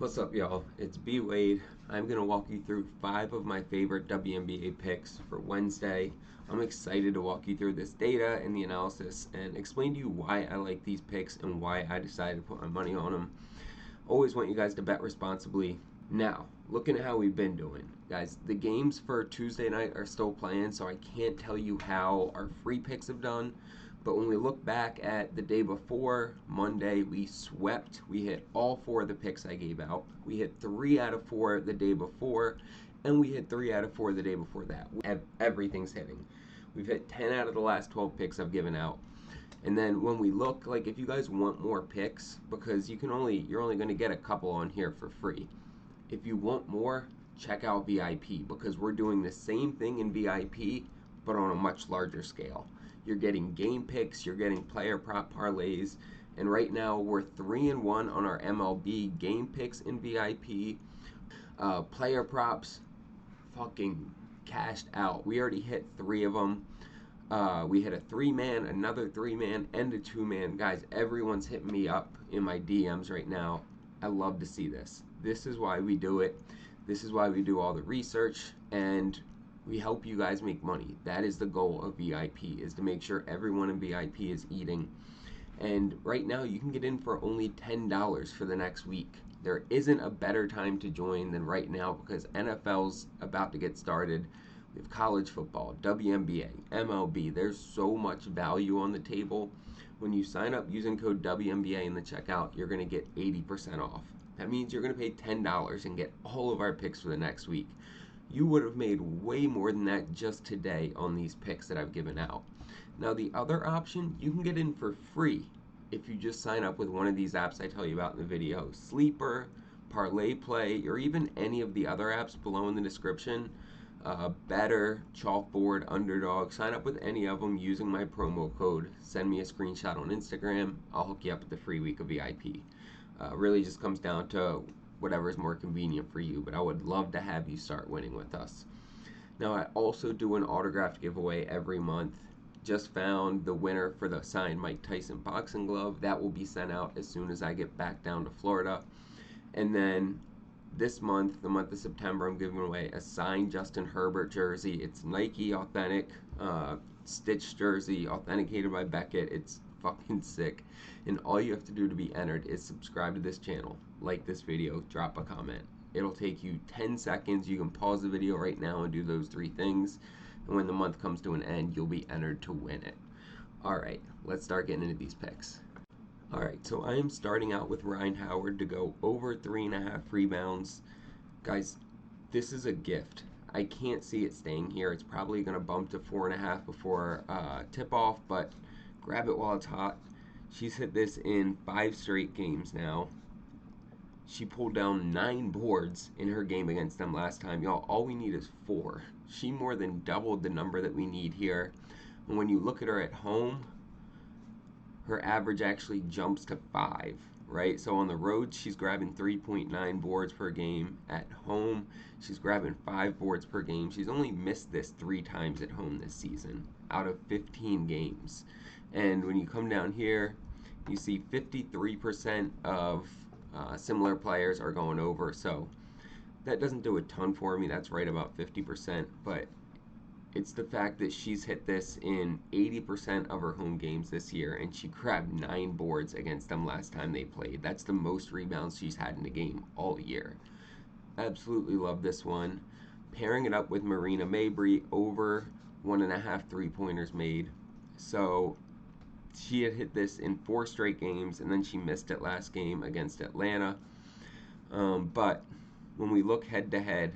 What's up, y'all? It's BWADE. I'm going to walk you through 5 of my favorite WNBA picks for Wednesday. I'm excited to walk you through this data and the analysis and explain to you why I like these picks and why I decided to put my money on them. Always want you guys to bet responsibly. Now, looking at how we've been doing. Guys, the games for Tuesday night are still playing, so I can't tell you how our free picks have done. But when we look back at the day before, Monday, we swept. We hit all 4 of the picks I gave out. We hit 3 out of 4 the day before, and we hit 3 out of 4 the day before that. Everything's hitting. We've hit 10 out of the last 12 picks I've given out. And then when we look, like if you guys want more picks, because you're only going to get a couple on here for free. If you want more, check out VIP, because we're doing the same thing in VIP, but on a much larger scale. You're getting game picks, you're getting player prop parlays, and right now we're 3-1 on our MLB game picks in VIP. Player props, fucking cashed out. We already hit 3 of them. We hit a 3-man, another 3-man, and a 2-man. Guys, everyone's hitting me up in my DMs right now. I love to see this. This is why we do it. This is why we do all the research, and we help you guys make money. That is the goal of VIP, is to make sure everyone in VIP is eating. And right now you can get in for only $10 for the next week. There isn't a better time to join than right now, because NFL's about to get started. We have college football, WNBA, MLB. There's so much value on the table. When you sign up using code WNBA in the checkout, you're going to get 80% off. That means you're going to pay $10 and get all of our picks for the next week. You would have made way more than that just today on these picks that I've given out. Now, the other option, you can get in for free if you just sign up with one of these apps I tell you about in the video. Sleeper, Parlay Play, or even any of the other apps below in the description. Betr, Chalkboard, Underdog. Sign up with any of them using my promo code. Send me a screenshot on Instagram. I'll hook you up with the free week of VIP. Really just comes down to whatever is more convenient for you, but I would love to have you start winning with us. Now, I also do an autographed giveaway every month. Just found the winner for the signed Mike Tyson boxing glove. That will be sent out as soon as I get back down to Florida. And then this month, the month of September, I'm giving away a signed Justin Herbert jersey. It's Nike authentic, stitched jersey, authenticated by Beckett. It's fucking sick. And all you have to do to be entered is subscribe to this channel, like this video, drop a comment. It'll take you 10 seconds. You can pause the video right now and do those 3 things. And when the month comes to an end, you'll be entered to win it. Alright, let's start getting into these picks. Alright, so I am starting out with Ryan Howard to go over 3.5 rebounds. Guys, this is a gift. I can't see it staying here. It's probably going to bump to 4.5 before tip-off, but grab it while it's hot. She's hit this in 5 straight games now. She pulled down 9 boards in her game against them last time. Y'all, all we need is 4. She more than doubled the number that we need here. And when you look at her at home, her average actually jumps to 5, right? So on the road, she's grabbing 3.9 boards per game. At home, she's grabbing 5 boards per game. She's only missed this 3 times at home this season out of 15 games. And when you come down here, you see 53% of similar players are going over. So that doesn't do a ton for me. That's right about 50%. But it's the fact that she's hit this in 80% of her home games this year, and she grabbed 9 boards against them last time they played. That's the most rebounds she's had in a game all year. Absolutely love this one. Pairing it up with Marina Mabrey, over 1.5 3-pointers made. So she had hit this in 4 straight games, and then she missed it last game against Atlanta. But when we look head-to-head,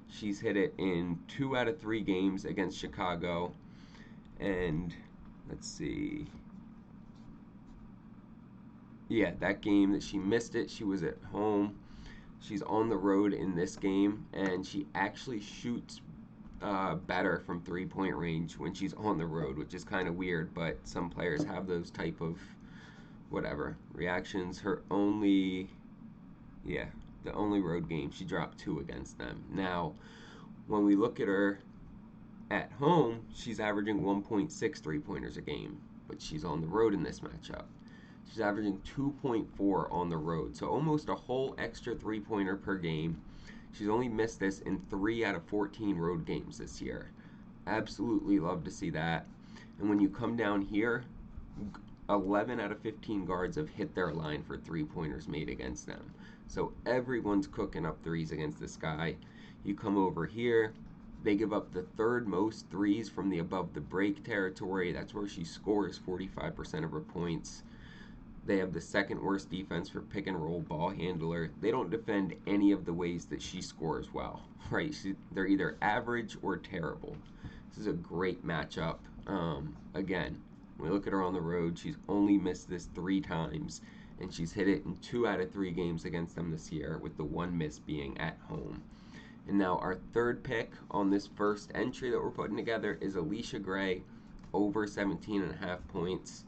she's hit it in 2 out of 3 games against Chicago. And let's see. Yeah, that game that she missed it, she was at home. She's on the road in this game, and she actually shoots better from 3-point range when she's on the road, which is kind of weird, but some players have those type of whatever reactions. Her only, the only road game, she dropped 2 against them. Now, when we look at her at home, she's averaging 1.6 3-pointers a game, but she's on the road in this matchup. She's averaging 2.4 on the road, so almost a whole extra 3-pointer per game. She's only missed this in 3 out of 14 road games this year. Absolutely love to see that. And when you come down here, 11 out of 15 guards have hit their line for 3-pointers made against them. So everyone's cooking up threes against this guy. You come over here, they give up the 3rd most threes from the above the break territory. That's where she scores 45% of her points. They have the 2nd worst defense for pick and roll ball handler. They don't defend any of the ways that she scores well, right? They're either average or terrible. This is a great matchup. Again, when we look at her on the road, she's only missed this 3 times, and she's hit it in 2 out of 3 games against them this year, with the 1 miss being at home. And now our 3rd pick on this first entry that we're putting together is Alicia Gray, over 17.5 points.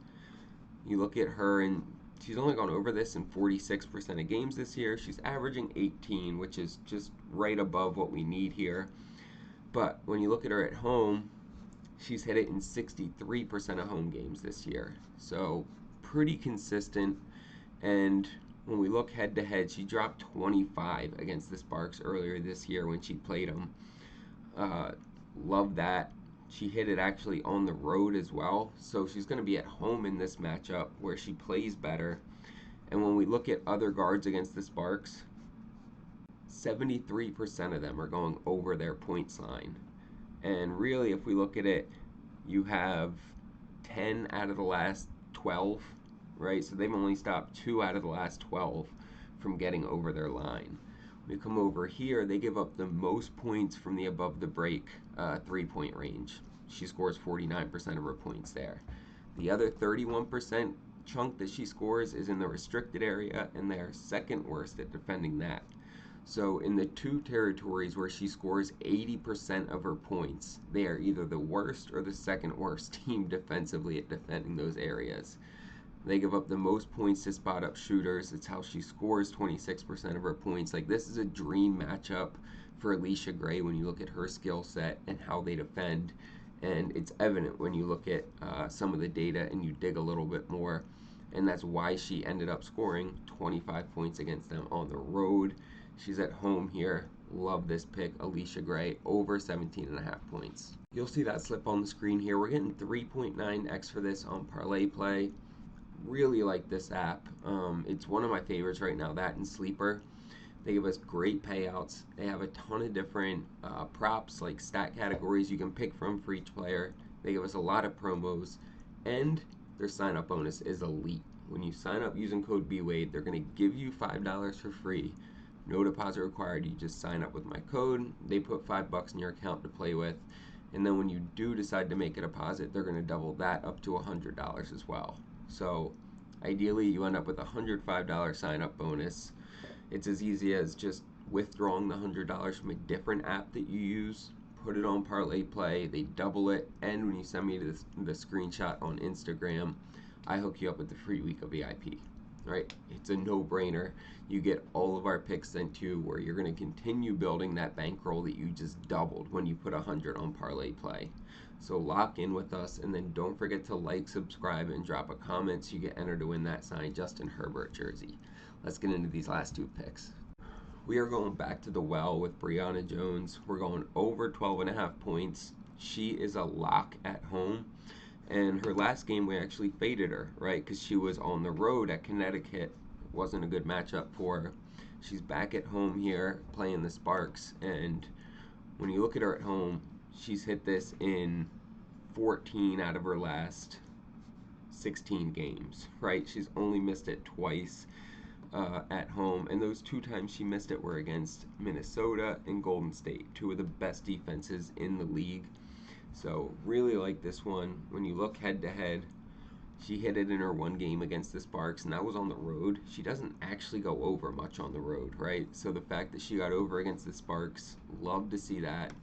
You look at her, and she's only gone over this in 46% of games this year. She's averaging 18, which is just right above what we need here. But when you look at her at home, she's hit it in 63% of home games this year. So pretty consistent. And when we look head to head, she dropped 25 against the Sparks earlier this year when she played them. Love that. She hit it actually on the road as well. So she's going to be at home in this matchup where she plays better. And when we look at other guards against the Sparks, 73% of them are going over their points line. And really, if we look at it, you have 10 out of the last 12, right? So they've only stopped 2 out of the last 12 from getting over their line. When we come over here, they give up the most points from the above the break 3-point range. She scores 49% of her points there. The other 31% chunk that she scores is in the restricted area, and they are 2nd worst at defending that. So in the 2 territories where she scores 80% of her points, they are either the worst or the 2nd worst team defensively at defending those areas. They give up the most points to spot up shooters. It's how she scores 26% of her points. Like, this is a dream matchup for Alicia Gray when you look at her skill set and how they defend. And it's evident when you look at some of the data and you dig a little bit more. And that's why she ended up scoring 25 points against them on the road. She's at home here. Love this pick, Alicia Gray, over 17.5 points. You'll see that slip on the screen here. We're getting 3.9x for this on Parlay Play. Really like this app. It's one of my favorites right now, that and Sleeper. They give us great payouts. They have a ton of different props, like stat categories you can pick from for each player. They give us a lot of promos, and their sign-up bonus is elite. When you sign up using code BWADE, they're going to give you $5 for free. No deposit required. You just sign up with my code. They put $5 in your account to play with, and then when you do decide to make a deposit, they're going to double that up to $100 as well. So ideally, you end up with a $105 sign-up bonus. It's as easy as just withdrawing the $100 from a different app that you use, put it on Parlay Play, they double it, and when you send me the screenshot on Instagram, I hook you up with the free week of VIP. Right? It's a no-brainer. You get all of our picks sent to you, where you're going to continue building that bankroll that you just doubled when you put 100 on Parlay Play. So lock in with us, and then don't forget to like, subscribe, and drop a comment so you get entered to win that signed Justin Herbert jersey. Let's get into these last 2 picks. We are going back to the well with Brianna Jones. We're going over 12.5 points. She is a lock at home. And her last game, we actually faded her, right? Because she was on the road at Connecticut. It wasn't a good matchup for her. She's back at home here playing the Sparks. And when you look at her at home, she's hit this in 14 out of her last 16 games, right? She's only missed it twice at home. And those 2 times she missed it were against Minnesota and Golden State, 2 of the best defenses in the league. So really like this one. When you look head to head, she hit it in her 1 game against the Sparks, and that was on the road. She doesn't actually go over much on the road, right? So the fact that she got over against the Sparks, love to see that.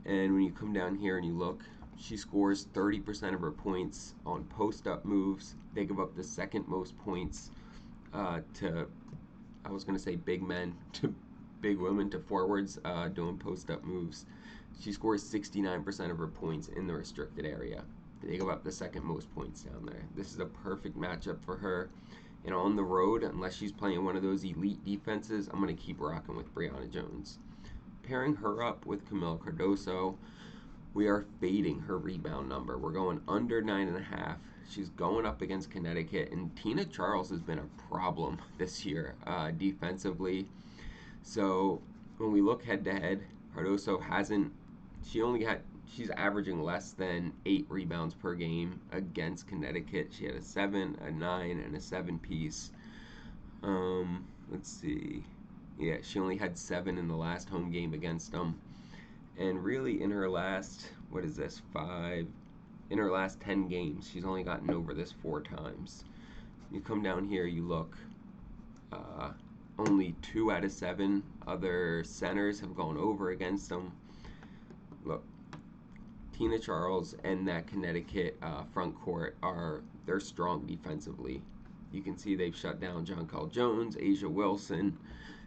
And when you come down here and you look, she scores 30% of her points on post-up moves. They give up the 2nd most points to, I was going to say big men, to big women, to forwards doing post-up moves. She scores 69% of her points in the restricted area. They give up the second most points down there. This is a perfect matchup for her. And on the road, unless she's playing one of those elite defenses, I'm going to keep rocking with Brianna Jones. Pairing her up with Camila Cardoso, we are fading her rebound number. We're going under 9.5. She's going up against Connecticut, and Tina Charles has been a problem this year defensively. So when we look head to head, Cardoso hasn't. She's averaging less than 8 rebounds per game against Connecticut. She had a 7, a 9, and a 7 piece. Let's see. Yeah, she only had 7 in the last home game against them. And really, in her last, what is this, 5? In her last 10 games, she's only gotten over this 4 times. You come down here, you look, only 2 out of 7 other centers have gone over against them. Look, Tina Charles and that Connecticut front court they're strong defensively. You can see they've shut down Jonquel Jones, Asia Wilson,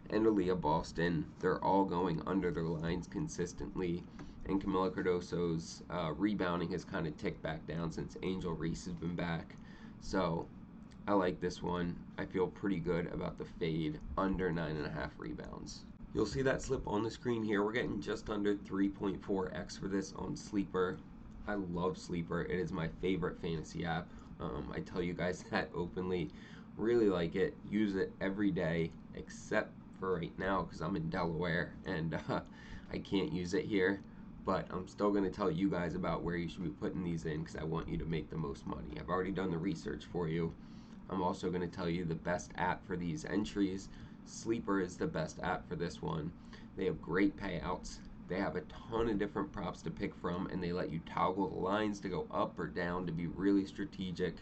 and Aaliyah Boston. They're all going under their lines consistently. And Camila Cardoso's rebounding has kind of ticked back down since Angel Reese has been back. So I like this one. I feel pretty good about the fade under 9.5 rebounds. You'll see that slip on the screen here. We're getting just under 3.4x for this on Sleeper. I love Sleeper. It is my favorite fantasy app. I tell you guys that openly. Really like it. Use it every day, except for right now because I'm in Delaware and I can't use it here. But I'm still going to tell you guys about where you should be putting these in because I want you to make the most money. I've already done the research for you. I'm also going to tell you the best app for these entries. Sleeper is the best app for this one. They have great payouts. They have a ton of different props to pick from, and they let you toggle the lines to go up or down to be really strategic.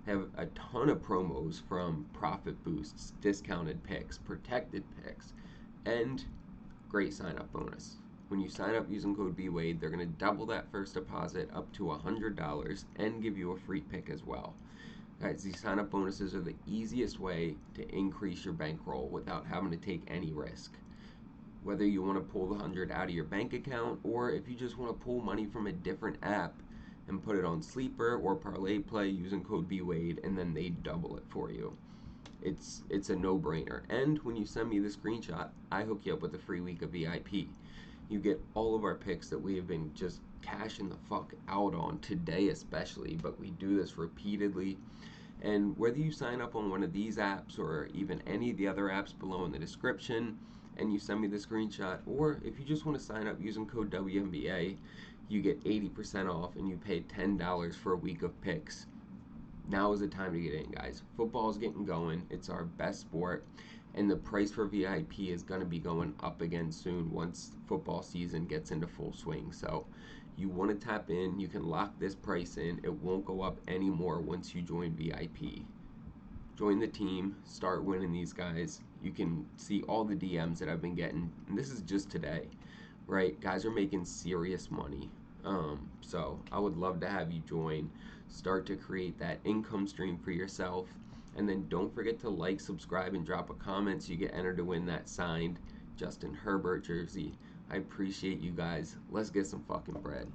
They have a ton of promos from profit boosts, discounted picks, protected picks, and great sign-up bonus. When you sign up using code BWADE, they're going to double that first deposit up to $100 and give you a free pick as well. Guys, these sign-up bonuses are the easiest way to increase your bankroll without having to take any risk. Whether you want to pull the 100 out of your bank account or if you just want to pull money from a different app and put it on Sleeper or Parlay Play using code BWADE and then they double it for you. It's a no-brainer. And when you send me the screenshot, I hook you up with a free week of VIP. You get all of our picks that we have been just cashing the fuck out on today especially, but we do this repeatedly. And whether you sign up on one of these apps or even any of the other apps below in the description and you send me the screenshot, or if you just want to sign up using code WNBA, you get 80% off and you pay $10 for a week of picks. Now is the time to get in, guys. Football's getting going. It's our best sport. And the price for VIP is going to be going up again soon once football season gets into full swing. So you want to tap in. You can lock this price in. It won't go up anymore once you join VIP. Join the team. Start winning these guys. You can see all the DMs that I've been getting. And this is just today, right? Guys are making serious money. So I would love to have you join. Start to create that income stream for yourself. And then don't forget to like, subscribe, and drop a comment so you get entered to win that signed Justin Herbert jersey. I appreciate you guys. Let's get some fucking bread.